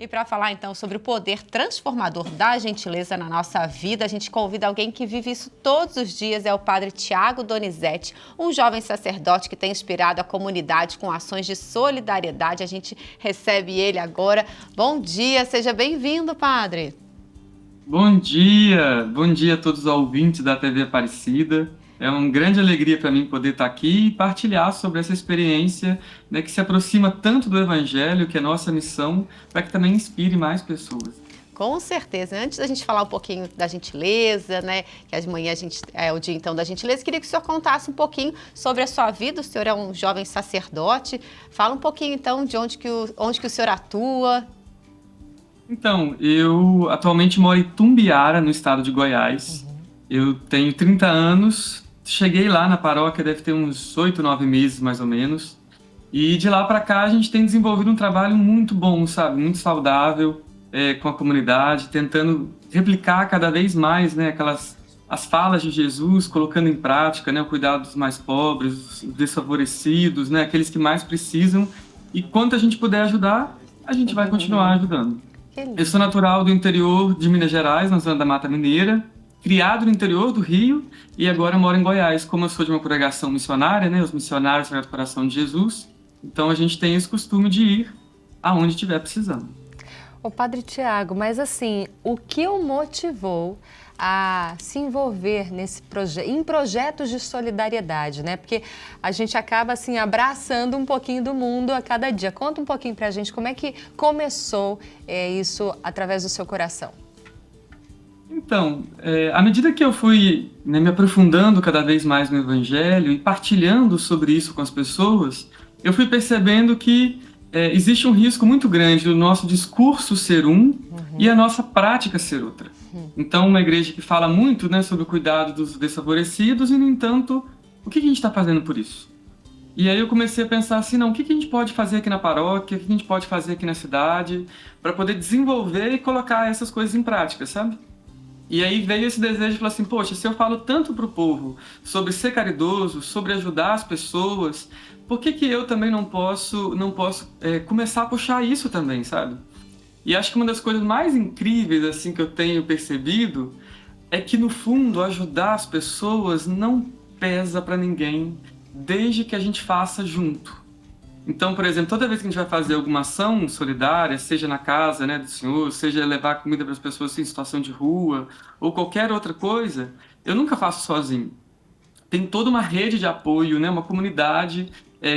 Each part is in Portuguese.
E para falar então sobre o poder transformador da gentileza na nossa vida, a gente convida alguém que vive isso todos os dias, é o Padre Tiago Donizete, um jovem sacerdote que tem inspirado a comunidade com ações de solidariedade. A gente recebe ele agora. Bom dia, seja bem-vindo, Padre. Bom dia a todos os ouvintes da TV Aparecida. É uma grande alegria para mim poder estar aqui e partilhar sobre essa experiência, né, que se aproxima tanto do Evangelho, que é nossa missão, para que também inspire mais pessoas. Com certeza. Antes da gente falar um pouquinho da gentileza, né, que amanhã é o dia então da gentileza, queria que o senhor contasse um pouquinho sobre a sua vida. O senhor é um jovem sacerdote. Fala um pouquinho então de onde que o senhor atua. Então, eu atualmente moro em Tumbiara, no estado de Goiás. Eu tenho 30 anos, cheguei lá na paróquia, deve ter uns 8, 9 meses mais ou menos. E de lá para cá a gente tem desenvolvido um trabalho muito bom, sabe? Muito saudável, com a comunidade, tentando replicar cada vez mais, né, as falas de Jesus, colocando em prática, né, o cuidado dos mais pobres, dos desfavorecidos, né, aqueles que mais precisam. E quanto a gente puder ajudar, a gente vai continuar ajudando. Eu sou natural do interior de Minas Gerais, na zona da Mata Mineira, criado no interior do Rio e agora moro em Goiás. Como eu sou de uma congregação missionária, né, os missionários do Sagrado Coração de Jesus, então a gente tem esse costume de ir aonde estiver precisando. Ô Padre Tiago, mas assim, o que o motivou a se envolver em projetos de solidariedade, né? Porque a gente acaba assim abraçando um pouquinho do mundo a cada dia. Conta um pouquinho pra gente como é que começou isso através do seu coração. Então, à medida que eu fui, né, me aprofundando cada vez mais no Evangelho e partilhando sobre isso com as pessoas, eu fui percebendo que existe um risco muito grande do nosso discurso ser e a nossa prática ser outra. Então, uma igreja que fala muito, né, sobre o cuidado dos desfavorecidos e, no entanto, o que a gente está fazendo por isso? E aí eu comecei a pensar assim, não, o que a gente pode fazer aqui na paróquia, o que a gente pode fazer aqui na cidade, para poder desenvolver e colocar essas coisas em prática, sabe? E aí veio esse desejo de falar assim, poxa, se eu falo tanto para o povo sobre ser caridoso, sobre ajudar as pessoas, por que eu também não posso começar a puxar isso também, sabe? E acho que uma das coisas mais incríveis assim que eu tenho percebido é que, no fundo, ajudar as pessoas não pesa para ninguém, desde que a gente faça junto. Então, por exemplo, toda vez que a gente vai fazer alguma ação solidária, seja na casa, né, do Senhor, seja levar comida para as pessoas em situação de rua, ou qualquer outra coisa, eu nunca faço sozinho. Tem toda uma rede de apoio, né, uma comunidade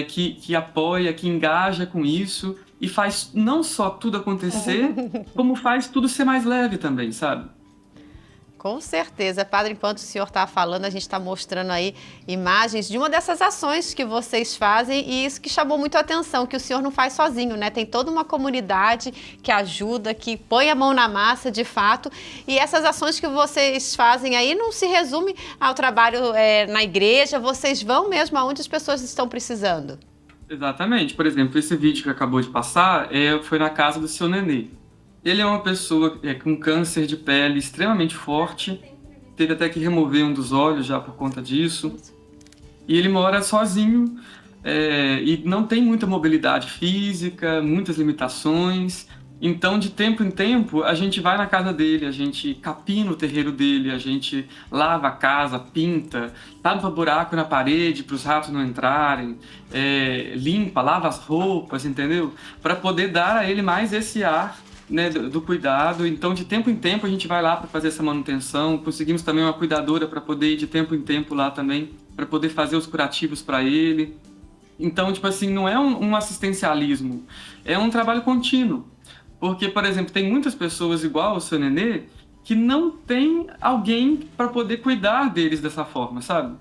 que apoia, que engaja com isso, e faz não só tudo acontecer, como faz tudo ser mais leve também, sabe? Com certeza, Padre, enquanto o senhor está falando, a gente está mostrando aí imagens de uma dessas ações que vocês fazem e isso que chamou muito a atenção, que o senhor não faz sozinho, né? Tem toda uma comunidade que ajuda, que põe a mão na massa, de fato, e essas ações que vocês fazem aí não se resume ao trabalho na igreja, vocês vão mesmo aonde as pessoas estão precisando. Exatamente. Por exemplo, esse vídeo que acabou de passar foi na casa do seu Nenê. Ele é uma pessoa com câncer de pele extremamente forte, teve até que remover um dos olhos já por conta disso. E ele mora sozinho e não tem muita mobilidade física, muitas limitações. Então, de tempo em tempo, a gente vai na casa dele, a gente capina o terreiro dele, a gente lava a casa, pinta, tampa buraco na parede para os ratos não entrarem, limpa, lava as roupas, entendeu? Para poder dar a ele mais esse ar, né, do cuidado. Então, de tempo em tempo, a gente vai lá para fazer essa manutenção. Conseguimos também uma cuidadora para poder ir de tempo em tempo lá também, para poder fazer os curativos para ele. Então, tipo assim, não é um assistencialismo, é um trabalho contínuo. Porque, por exemplo, tem muitas pessoas igual ao seu Nenê que não tem alguém para poder cuidar deles dessa forma, sabe?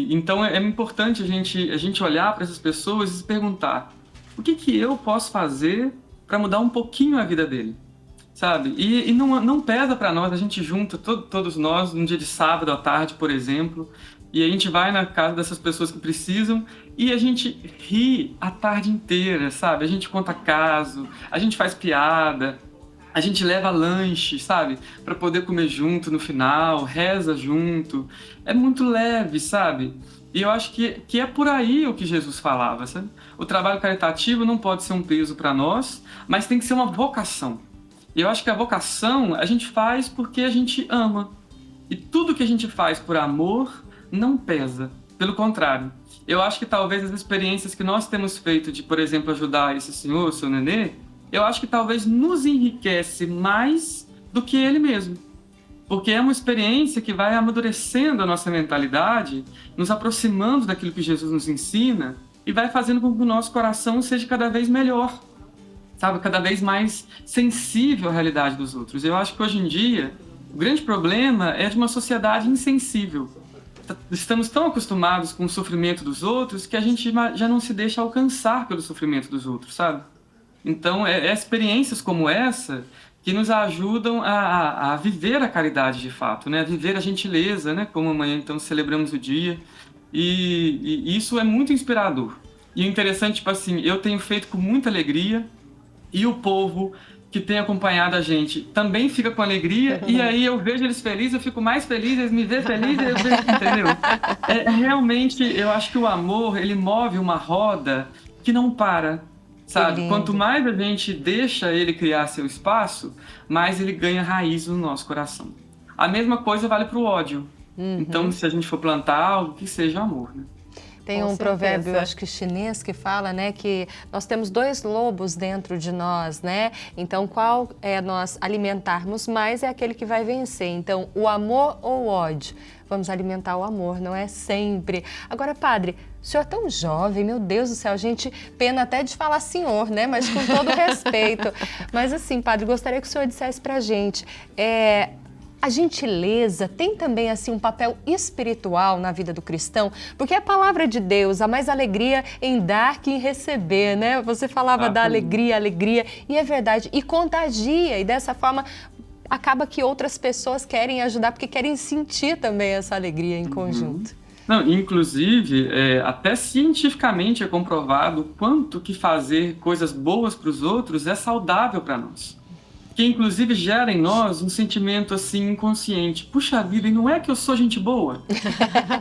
Então é importante a gente olhar para essas pessoas e se perguntar: o que eu posso fazer para mudar um pouquinho a vida dele, sabe? E não pesa para nós, a gente junta todos nós num dia de sábado à tarde, por exemplo, e a gente vai na casa dessas pessoas que precisam e a gente ri a tarde inteira, sabe? A gente conta caso, a gente faz piada. A gente leva lanche, sabe? Para poder comer junto no final, reza junto. É muito leve, sabe? E eu acho que é por aí o que Jesus falava, sabe? O trabalho caritativo não pode ser um peso para nós, mas tem que ser uma vocação. E eu acho que a vocação a gente faz porque a gente ama. E tudo que a gente faz por amor não pesa. Pelo contrário. Eu acho que talvez as experiências que nós temos feito de, por exemplo, ajudar esse senhor, o seu Nenê, eu acho que talvez nos enriquece mais do que ele mesmo. Porque é uma experiência que vai amadurecendo a nossa mentalidade, nos aproximando daquilo que Jesus nos ensina e vai fazendo com que o nosso coração seja cada vez melhor, sabe? Cada vez mais sensível à realidade dos outros. Eu acho que hoje em dia o grande problema é de uma sociedade insensível. Estamos tão acostumados com o sofrimento dos outros que a gente já não se deixa alcançar pelo sofrimento dos outros, sabe? Então, experiências como essa que nos ajudam a viver a caridade de fato, né? A viver a gentileza, né? Como amanhã, então, celebramos o dia. E isso é muito inspirador. E o interessante, tipo assim, eu tenho feito com muita alegria e o povo que tem acompanhado a gente também fica com alegria, e aí eu vejo eles felizes, eu fico mais feliz, eles me veem felizes, eu vejo, entendeu? Realmente, eu acho que o amor, ele move uma roda que não para, sabe? Quanto mais a gente deixa ele criar seu espaço, mais ele ganha raiz no nosso coração. A mesma coisa vale para o ódio. Então, se a gente for plantar algo, que seja amor, né? Tem um provérbio, acho que chinês, que fala, né, que nós temos 2 lobos dentro de nós, né? Então, qual é nós alimentarmos mais é aquele que vai vencer. Então, o amor ou o ódio? Vamos alimentar o amor, não é sempre. Agora, padre, o senhor é tão jovem, meu Deus do céu, a gente pena até de falar senhor, né? Mas com todo respeito. Mas assim, padre, gostaria que o senhor dissesse pra gente, a gentileza tem também assim um papel espiritual na vida do cristão, porque a palavra de Deus, há mais alegria em dar que em receber, né? Você falava da alegria, e é verdade, e contagia, e dessa forma acaba que outras pessoas querem ajudar, porque querem sentir também essa alegria em conjunto. Não, inclusive, até cientificamente é comprovado o quanto que fazer coisas boas para os outros é saudável para nós. Que inclusive gera em nós um sentimento assim inconsciente. Puxa vida, e não é que eu sou gente boa?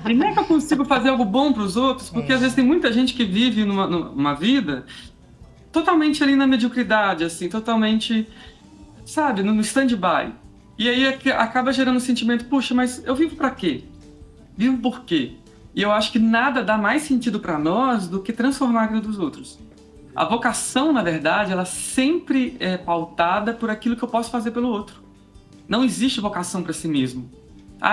E não é que eu consigo fazer algo bom para os outros? Porque às vezes tem muita gente que vive numa vida totalmente ali na mediocridade, assim, totalmente, sabe, no stand-by. E aí acaba gerando um sentimento, puxa, mas eu vivo para quê? Vivo por quê? E eu acho que nada dá mais sentido para nós do que transformar a vida dos outros. A vocação, na verdade, ela sempre é pautada por aquilo que eu posso fazer pelo outro. Não existe vocação para si mesmo.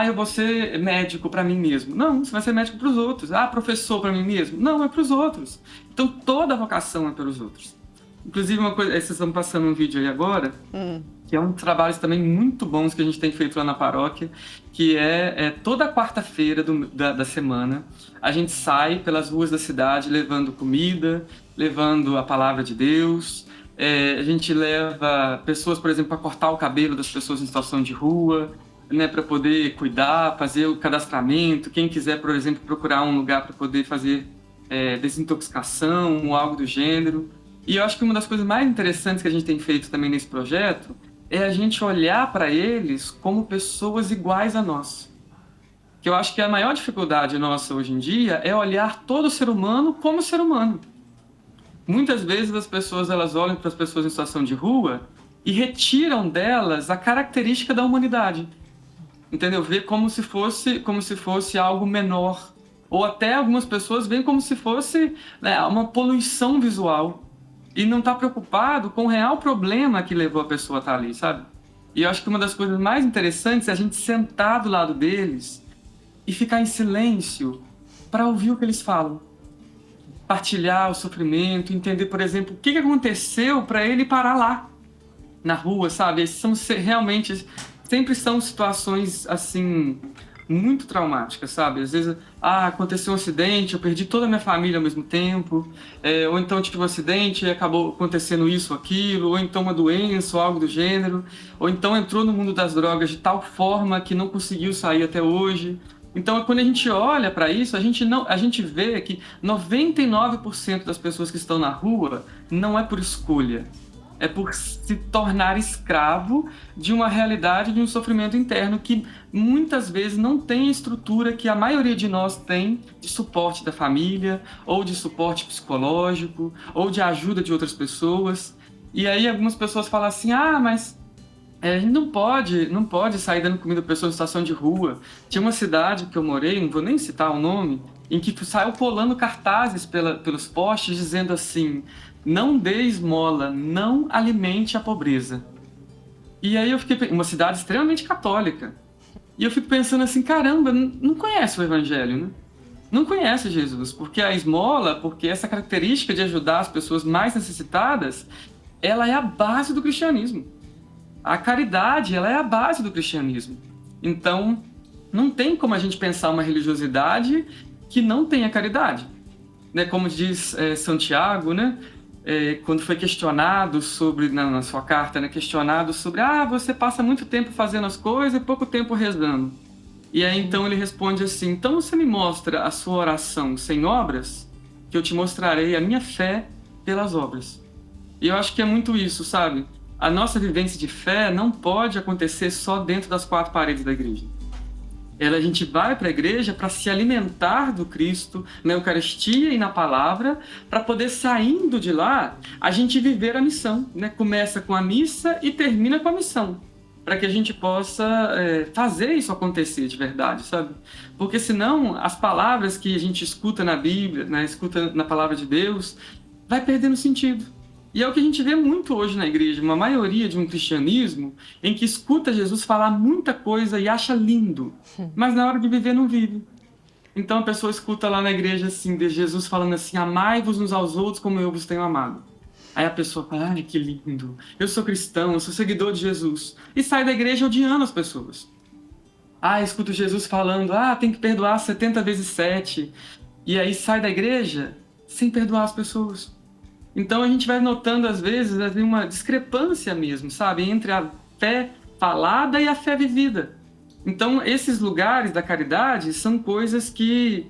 Eu vou ser médico para mim mesmo. Não, você vai ser médico para os outros. Professor para mim mesmo. Não, é para os outros. Então, toda a vocação é pelos outros. Inclusive, uma coisa, vocês estão passando um vídeo aí agora, que é um trabalho também muito bons que a gente tem feito lá na paróquia, que é toda quarta-feira da semana, a gente sai pelas ruas da cidade levando comida, levando a palavra de Deus. A gente leva pessoas, por exemplo, para cortar o cabelo das pessoas em situação de rua, né, para poder cuidar, fazer o cadastramento. Quem quiser, por exemplo, procurar um lugar para poder fazer desintoxicação ou algo do gênero. E eu acho que uma das coisas mais interessantes que a gente tem feito também nesse projeto é a gente olhar para eles como pessoas iguais a nós. Que eu acho que a maior dificuldade nossa hoje em dia é olhar todo ser humano como ser humano. Muitas vezes as pessoas elas olham para as pessoas em situação de rua e retiram delas a característica da humanidade. Entendeu? Vê como se fosse algo menor. Ou até algumas pessoas veem como se fosse, né, uma poluição visual. E não está preocupado com o real problema que levou a pessoa a estar ali, sabe? E eu acho que uma das coisas mais interessantes é a gente sentar do lado deles e ficar em silêncio para ouvir o que eles falam. Partilhar o sofrimento, entender, por exemplo, o que aconteceu para ele parar lá, na rua, sabe? Realmente, sempre são situações, assim, muito traumáticas, sabe? Às vezes, aconteceu um acidente, eu perdi toda a minha família ao mesmo tempo, ou então tive um acidente e acabou acontecendo isso ou aquilo, ou então uma doença ou algo do gênero, ou então entrou no mundo das drogas de tal forma que não conseguiu sair até hoje. Então, quando a gente olha para isso, a gente vê que 99% das pessoas que estão na rua não é por escolha, é por se tornar escravo de uma realidade, de um sofrimento interno que muitas vezes não tem a estrutura que a maioria de nós tem de suporte da família, ou de suporte psicológico, ou de ajuda de outras pessoas. E aí algumas pessoas falam assim, mas a gente não pode sair dando comida para pessoas em situação de rua. Tinha uma cidade que eu morei, não vou nem citar o nome, em que saiu colando cartazes pelos postes dizendo assim: não dê esmola, não alimente a pobreza. E aí eu fiquei, uma cidade extremamente católica, e eu fico pensando assim, caramba, não conhece o Evangelho, né? Não conhece Jesus, porque a esmola, porque essa característica de ajudar as pessoas mais necessitadas, ela é a base do cristianismo. A caridade, ela é a base do cristianismo. Então, não tem como a gente pensar uma religiosidade que não tenha caridade. Né? Como diz Santiago, né? Quando foi questionado sobre, na sua carta, né? Questionado sobre, você passa muito tempo fazendo as coisas e pouco tempo rezando. E aí, então, ele responde assim, então você me mostra a sua oração sem obras, que eu te mostrarei a minha fé pelas obras. E eu acho que é muito isso, sabe? A nossa vivência de fé não pode acontecer só dentro das quatro paredes da igreja. A gente vai para a igreja para se alimentar do Cristo na Eucaristia e na palavra, para poder, saindo de lá, a gente viver a missão. Né? Começa com a missa e termina com a missão, para que a gente possa fazer isso acontecer de verdade, sabe? Porque senão as palavras que a gente escuta na Bíblia, né, escuta na palavra de Deus, vai perdendo sentido. E é o que a gente vê muito hoje na igreja, uma maioria de um cristianismo em que escuta Jesus falar muita coisa e acha lindo, mas na hora de viver não vive. Então a pessoa escuta lá na igreja assim, de Jesus falando assim, amai-vos uns aos outros como eu vos tenho amado. Aí a pessoa fala, ai que lindo, eu sou cristão, eu sou seguidor de Jesus. E sai da igreja odiando as pessoas. Escuta Jesus falando, tem que perdoar 70 vezes 7. E aí sai da igreja sem perdoar as pessoas. Então a gente vai notando às vezes uma discrepância mesmo, sabe? Entre a fé falada e a fé vivida. Então esses lugares da caridade são coisas que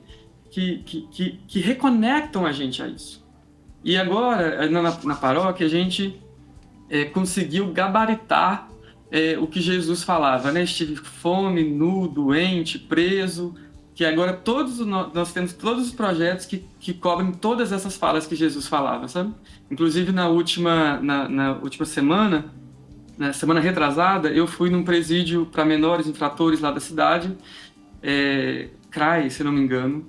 reconectam a gente a isso. E agora, na paróquia, a gente conseguiu gabaritar o que Jesus falava, né? Estive fome, nu, doente, preso, que agora nós temos todos os projetos que cobrem todas essas falas que Jesus falava, sabe? Inclusive, na última semana, na semana retrasada, eu fui num presídio para menores infratores lá da cidade, CRAI, se não me engano,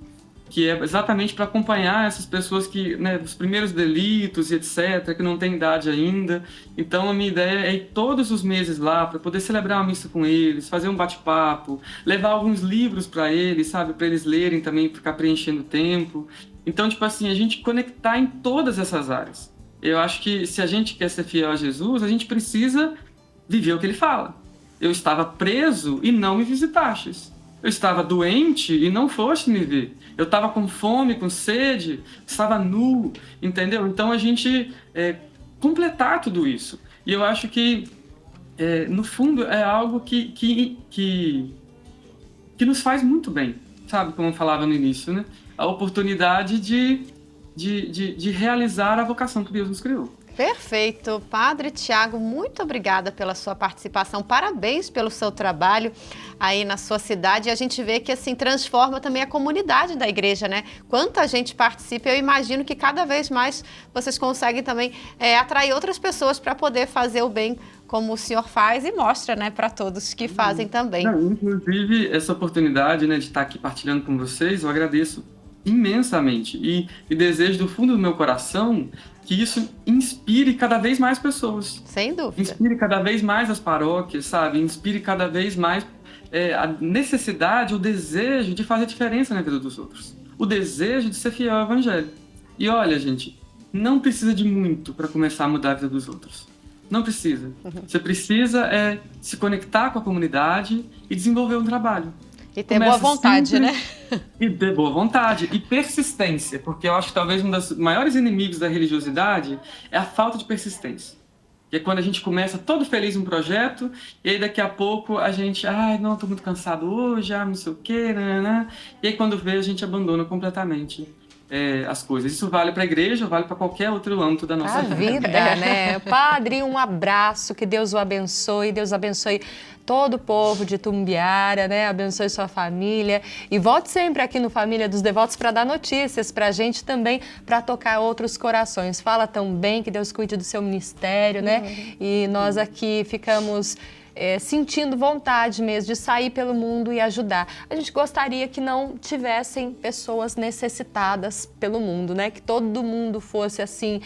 que é exatamente para acompanhar essas pessoas que, né, os primeiros delitos e etc., que não têm idade ainda. Então, a minha ideia é ir todos os meses lá para poder celebrar uma missa com eles, fazer um bate-papo, levar alguns livros para eles, sabe, para eles lerem também, ficar preenchendo o tempo. Então, tipo assim, a gente conectar em todas essas áreas. Eu acho que se a gente quer ser fiel a Jesus, a gente precisa viver o que ele fala. Eu estava preso e não me visitastes. Eu estava doente e não foste me ver. Eu estava com fome, com sede, estava nu, entendeu? Então a gente completar tudo isso. E eu acho que, no fundo, é algo que nos faz muito bem, sabe? Como eu falava no início, né? A oportunidade de realizar a vocação que Deus nos criou. Perfeito. Padre Tiago, muito obrigada pela sua participação. Parabéns pelo seu trabalho aí na sua cidade. E a gente vê que assim transforma também a comunidade da igreja, né? Quanta gente participa, eu imagino que cada vez mais vocês conseguem também atrair outras pessoas para poder fazer o bem como o senhor faz e mostra, né, para todos que fazem também. Inclusive, essa oportunidade, né, de estar aqui partilhando com vocês, eu agradeço imensamente e desejo do fundo do meu coração que isso inspire cada vez mais pessoas. Sem dúvida. Inspire cada vez mais as paróquias, sabe? Inspire cada vez mais a necessidade, o desejo de fazer diferença na vida dos outros. O desejo de ser fiel ao Evangelho. E olha, gente, não precisa de muito para começar a mudar a vida dos outros. Não precisa. Você precisa se conectar com a comunidade e desenvolver um trabalho. E ter boa vontade, né? E ter boa vontade. E persistência. Porque eu acho que talvez um dos maiores inimigos da religiosidade é a falta de persistência. Que é quando a gente começa todo feliz um projeto, e aí daqui a pouco a gente, não, tô muito cansado hoje, não sei o quê, né? E aí quando vê, a gente abandona completamente as coisas. Isso vale para a igreja, vale para qualquer outro âmbito da nossa A vida, né? Padre, um abraço, que Deus o abençoe, Deus abençoe todo o povo de Tumbiara, né? Abençoe sua família e volte sempre aqui no Família dos Devotos para dar notícias para a gente também, para tocar outros corações. Fala tão bem, que Deus cuide do seu ministério, né? E nós aqui ficamos sentindo vontade mesmo de sair pelo mundo e ajudar. A gente gostaria que não tivessem pessoas necessitadas pelo mundo, né? Que todo mundo fosse assim,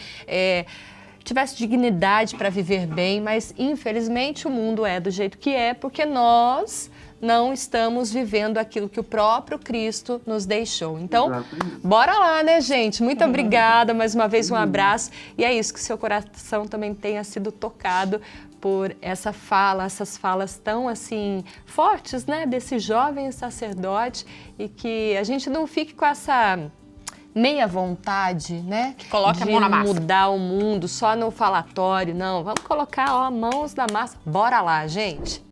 tivesse dignidade para viver bem, mas infelizmente o mundo é do jeito que é, porque nós não estamos vivendo aquilo que o próprio Cristo nos deixou. Então, bora lá, né, gente? Muito obrigada, mais uma vez um abraço. E é isso, que seu coração também tenha sido tocado por essas falas tão assim fortes, né, desse jovem sacerdote, e que a gente não fique com essa meia vontade, né, que coloca de a mão na massa, mudar o mundo só no falatório. Não, vamos colocar mãos na massa. Bora lá, gente.